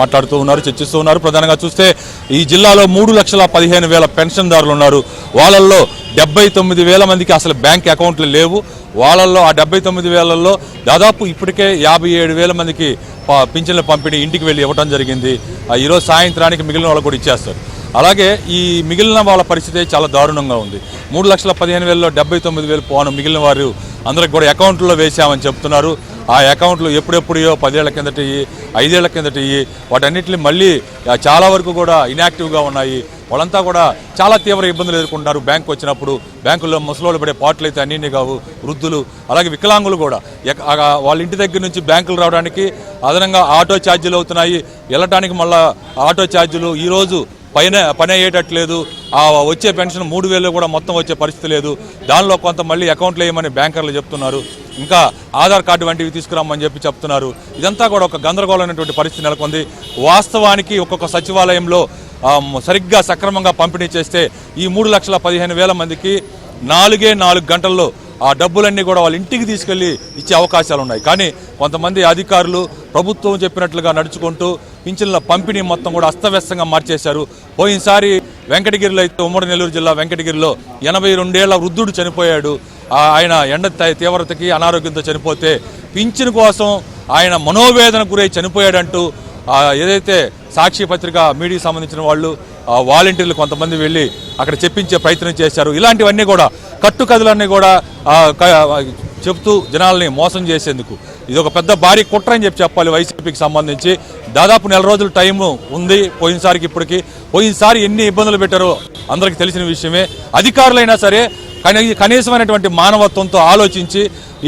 మాట్లాడుతూ ఉన్నారు, చర్చిస్తూ ఉన్నారు. ప్రధానంగా చూస్తే ఈ జిల్లాలో 3,15,000 పెన్షన్దారులు ఉన్నారు. వాళ్ళల్లో 79,000 మందికి అసలు బ్యాంక్ అకౌంట్లు లేవు. వాళ్ళల్లో ఆ 79,000లో దాదాపు ఇప్పటికే 57,000 మందికి పింఛన్ల పంపిణీ ఇంటికి వెళ్ళి ఇవ్వడం జరిగింది. ఈరోజు సాయంత్రానికి మిగిలిన వాళ్ళు కూడా ఇచ్చేస్తారు. అలాగే ఈ మిగిలిన వాళ్ళ పరిస్థితి చాలా దారుణంగా ఉంది. 3,15,000లో 79,000 పోను మిగిలిన వారు అందరికి కూడా అకౌంట్లో వేసామని చెప్తున్నారు. ఆ అకౌంట్లు ఎప్పుడెప్పుడో 10 ఏళ్ల కిందట 5 ఏళ్ల కిందట వాటన్నిటిని మళ్ళీ చాలా వరకు కూడా ఇన్యాక్టివ్గా ఉన్నాయి. వాళ్ళంతా కూడా చాలా తీవ్ర ఇబ్బందులు ఎదుర్కొంటున్నారు. బ్యాంకు వచ్చినప్పుడు బ్యాంకుల్లో ముసలోళ్ళు పడే పాటలు అయితే అన్నీ కావు. వృద్ధులు అలాగే వికలాంగులు కూడా వాళ్ళ ఇంటి దగ్గర నుంచి బ్యాంకులు రావడానికి అదనంగా ఆటో ఛార్జీలు అవుతున్నాయి. వెళ్ళటానికి మళ్ళీ ఆటో ఛార్జీలు ఈరోజు పని అయ్యేటట్లేదు. వచ్చే పెన్షన్ 3,000 కూడా మొత్తం వచ్చే పరిస్థితి లేదు. దానిలో కొంత మళ్ళీ అకౌంట్లు వేయమని బ్యాంకర్లు చెప్తున్నారు. ఇంకా ఆధార్ కార్డు వంటివి తీసుకురామని చెప్తున్నారు. ఇదంతా కూడా ఒక గందరగోళమైనటువంటి పరిస్థితి నెలకొంది. వాస్తవానికి ఒక్కొక్క సచివాలయంలో సరిగ్గా సక్రమంగా పంపిణీ చేస్తే ఈ 3,15,000 మందికి 4 గంటల్లో ఆ డబ్బులన్నీ కూడా వాళ్ళ ఇంటికి తీసుకెళ్లి ఇచ్చే అవకాశాలు ఉన్నాయి. కానీ కొంతమంది అధికారులు ప్రభుత్వం చెప్పినట్లుగా నడుచుకుంటూ పింఛన్ల పంపిణీ మొత్తం కూడా అస్తవ్యస్తంగా మార్చేశారు. పోయినసారి వెంకటగిరిలో అయితే ఉమ్మడి నెల్లూరు జిల్లా వెంకటగిరిలో 82 ఏళ్ల వృద్ధుడు చనిపోయాడు. ఆయన ఎండ తీవ్రతకి అనారోగ్యంతో చనిపోతే పింఛన్ కోసం ఆయన మనోవేదన గురై చనిపోయాడంటూ ఏదైతే సాక్షి పత్రిక మీడియాకి సంబంధించిన వాళ్ళు వాలంటీర్లు కొంతమంది వెళ్ళి అక్కడ చెప్పించే ప్రయత్నం చేశారు. ఇలాంటివన్నీ కూడా కట్టుకథలన్నీ కూడా చెప్తూ జనాల్ని మోసం చేసేందుకు ఇది ఒక పెద్ద భారీ కుట్ర అని చెప్పాలి. వైసీపీకి సంబంధించి దాదాపు 4 రోజుల టైం ఉంది. పోయినసారికి ఇప్పటికి పోయినసారి ఎన్ని ఇబ్బందులు పెట్టారో అందరికీ తెలిసిన విషయమే. అధికారులైనా సరే కనీసమైనటువంటి మానవత్వంతో ఆలోచించి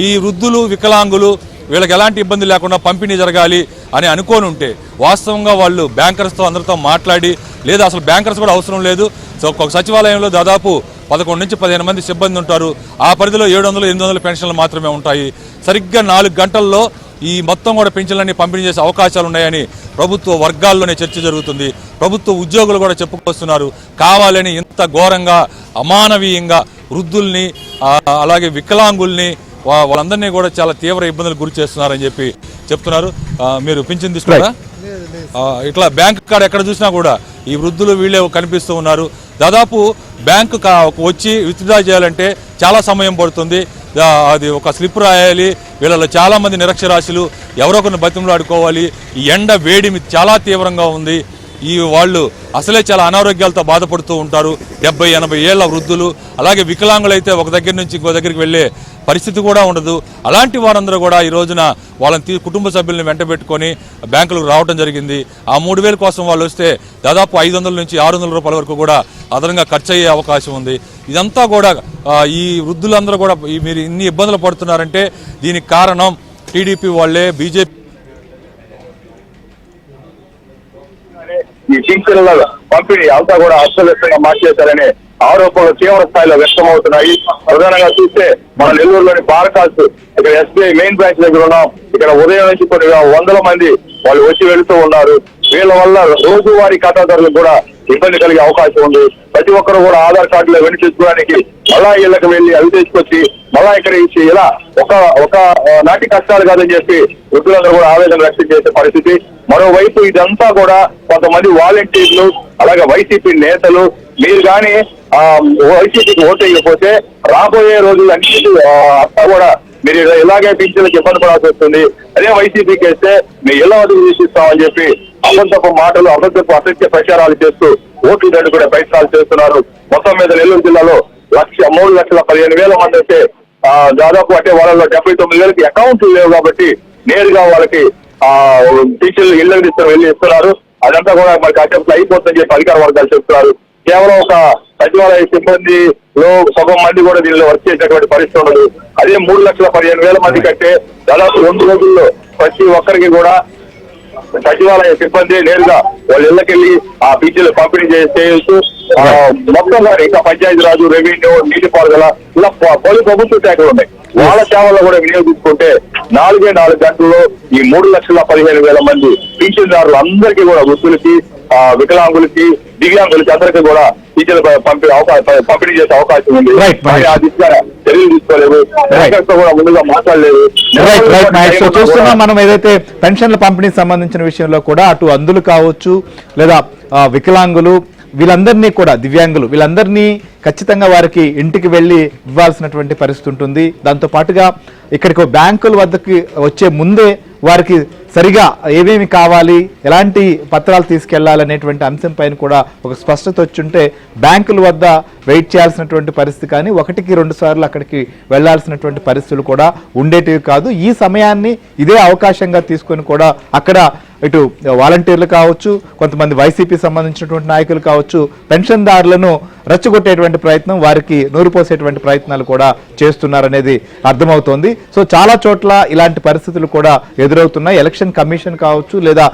ఈ వృద్ధులు వికలాంగులు వీళ్ళకి ఎలాంటి ఇబ్బంది లేకుండా పంపిణీ జరగాలి అని అనుకోని ఉంటే వాస్తవంగా వాళ్ళు బ్యాంకర్స్తో అందరితో మాట్లాడి, లేదా అసలు బ్యాంకర్స్ కూడా అవసరం లేదు. సో ఒక సచివాలయంలో దాదాపు 11 నుంచి 15 మంది సిబ్బంది ఉంటారు. ఆ పరిధిలో 700-800 పెన్షన్లు మాత్రమే ఉంటాయి. సరిగ్గా 4 గంటల్లో ఈ మొత్తం కూడా పెన్షన్లన్నీ పంపిణీ చేసే అవకాశాలు ఉన్నాయని ప్రభుత్వ వర్గాల్లోనే చర్చ జరుగుతుంది. ప్రభుత్వ ఉద్యోగులు కూడా చెప్పుకొస్తున్నారు. కావాలని ఇంత ఘోరంగా అమానవీయంగా వృద్ధుల్ని అలాగే వికలాంగుల్ని వాళ్ళందరినీ కూడా చాలా తీవ్ర ఇబ్బందులు గురి చేస్తున్నారని చెప్పి చెప్తున్నారు. మీరు పింఛన్ తీసుకున్నారా? ఇట్లా బ్యాంక్ కాడ ఎక్కడ చూసినా కూడా ఈ వృద్ధులు వీళ్ళే కనిపిస్తూ ఉన్నారు. దాదాపు బ్యాంకు వచ్చి విత్డ్రా చేయాలంటే చాలా సమయం పడుతుంది. అది ఒక స్లిప్ రాయాలి. వీళ్ళలో చాలా మంది నిరక్షరాస్యులు, ఎవరో కొన్ని బతిమలు ఆడుకోవాలి. ఈ ఎండ వేడిమి చాలా తీవ్రంగా ఉంది. వాళ్ళు అసలే చాలా అనారోగ్యాలతో బాధపడుతూ ఉంటారు. 70-80 ఏళ్ల వృద్ధులు, అలాగే వికలాంగులైతే ఒక దగ్గర నుంచి ఇంకో దగ్గరికి వెళ్ళే పరిస్థితి కూడా ఉండదు. అలాంటి వారందరూ కూడా ఈ రోజున వాళ్ళని కుటుంబ సభ్యులను వెంట పెట్టుకొని బ్యాంకులకు రావడం జరిగింది. ఆ 3,000 కోసం వాళ్ళు వస్తే దాదాపు 500 నుంచి 600 రూపాయల వరకు కూడా అదనంగా ఖర్చు అయ్యే అవకాశం ఉంది. ఇదంతా కూడా ఈ వృద్ధులందరూ కూడా మీరు ఇన్ని ఇబ్బందులు పడుతున్నారంటే దీనికి కారణం టీడీపీ వాళ్ళే, బీజేపీ ఈ పింఛన్ల పంపిణీ అంతా కూడా అస్తవ్యస్తంగా మార్చేశారనే ఆరోపణలు తీవ్ర స్థాయిలో వ్యక్తమవుతున్నాయి. ప్రధానంగా చూస్తే మన నెల్లూరులోని బార్కాస్ ఇక్కడ ఎస్బీఐ మెయిన్ బ్రాంచ్ దగ్గర ఉన్నాం. ఇక్కడ ఉదయం నుంచి కొన్ని 100 మంది వాళ్ళు వచ్చి వెళుతూ ఉన్నారు. వీళ్ళ వల్ల రోజువారీ ఖాతాదారులకు కూడా ఇబ్బంది కలిగే అవకాశం ఉంది. ప్రతి ఒక్కరు కూడా ఆధార్ కార్డులో వెళ్లి చేసుకోవడానికి మళ్ళా ఇళ్లకు వెళ్లి అవి తీసుకొచ్చి మళ్ళా ఇక్కడ ఇచ్చి ఇలా ఒక నాటి కష్టాలు కాదని చెప్పి వృద్ధులందరూ కూడా ఆవేదన వ్యక్తం చేసే పరిస్థితి. మరోవైపు ఇదంతా కూడా కొంతమంది వాలంటీర్లు అలాగే వైసీపీ నేతలు మీరు కానీ వైసీపీకి ఓటేయకపోతే రాబోయే రోజులు అన్నిటి అంతా కూడా మీరు ఇలాగే పింఛన్లకు ఇబ్బంది పడాల్సి వస్తుంది. అదే వైసీపీకి వేస్తే మీ ఇళ్ల వద్దకు తీసిస్తామని చెప్పి అబద్ధపు మాటలు అబద్ధపు అసత్య ప్రచారాలు చేస్తూ ఓట్లు దండు కూడా ప్రయత్నాలు చేస్తున్నారు. మొత్తం మీద నెల్లూరు జిల్లాలో 3,15,000 మంది అయితే దాదాపు అంటే వాళ్ళలో 79,000కి అకౌంట్లు లేవు కాబట్టి నేరుగా వాళ్ళకి టీచర్లు ఇళ్లకు తీసుకుని వెళ్ళి ఇస్తున్నారు. అదంతా కూడా మనకి అటెంప్ట్ అయిపోతుందని చెప్పి అధికార వర్గాలు చెప్తున్నారు. కేవలం ఒక సచివాలయ సిబ్బందిలో సగం మంది కూడా దీనిలో వర్క్ చేసేటువంటి పరిస్థితి ఉండదు. అదే 3,15,000 మంది కంటే దాదాపు 2 రోజుల్లో ప్రతి ఒక్కరికి కూడా సచివాలయ సిబ్బంది నేరుగా వాళ్ళ ఇళ్లకెళ్లి ఆ పింఛన్లు పంపిణీ చేయొచ్చు. మొత్తం కానీ ఇంకా పంచాయతీరాజు, రెవెన్యూ, నీటిపారుదల ఇలా పలు ప్రభుత్వ శాఖలు ఉన్నాయి. వాళ్ళ సేవల్లో కూడా వినియోగించుకుంటే 4 గంటల్లో ఈ 3,15,000 మంది పింఛన్దారులు అందరికీ కూడా వృద్ధులకి వికలాంగులకి దివ్యాంగులకి అందరికీ కూడా టీచర్లు పంపిణీ చేసే అవకాశం ఉంది. Right, కానీ ఆ దిశగా చర్యలు తీసుకోలేదు, బ్యాంకర్స్ తో కూడా ముందుగా మాట్లాడలేదు. రైట్ మహేష్, సో చూస్తున్నాం మనం ఏదైతే పెన్షన్ల పంపిణీకి సంబంధించిన విషయంలో కూడా అటు అంధులు కావచ్చు లేదా వికలాంగులు వీళ్ళందరినీ కూడా దివ్యాంగులు వీళ్ళందరినీ ఖచ్చితంగా వారికి ఇంటికి వెళ్ళి ఇవ్వాల్సినటువంటి పరిస్థితి ఉంటుంది. దాంతో పాటుగా ఇక్కడికి బ్యాంకుల వద్దకి వచ్చే ముందే వారికి సరిగా ఏమేమి కావాలి, ఎలాంటి పత్రాలు తీసుకెళ్లాలనేటువంటి అంశం పైన కూడా ఒక స్పష్టత వచ్చుంటే బ్యాంకుల వద్ద వెయిట్ చేయాల్సినటువంటి పరిస్థితి కానీ 1-2 సార్లు అక్కడికి వెళ్లాల్సినటువంటి పరిస్థితులు కూడా ఉండేటివి కాదు. ఈ సమయాన్ని ఇదే అవకాశంగా తీసుకొని కూడా అక్కడ ఇటు వాలంటీర్లు కావచ్చు, కొంతమంది వైసీపీ సంబంధించినటువంటి నాయకులు కావచ్చు, పెన్షన్దారులను రెచ్చగొట్టేటువంటి ప్రయత్నం, వారికి నూరు పోసేటువంటి ప్రయత్నాలు కూడా చేస్తున్నారనేది అర్థమవుతోంది. సో చాలా చోట్ల ఇలాంటి పరిస్థితులు కూడా ఎదురవుతున్నాయి. ఎలక్షన్ కమిషన్ కావచ్చు లేదా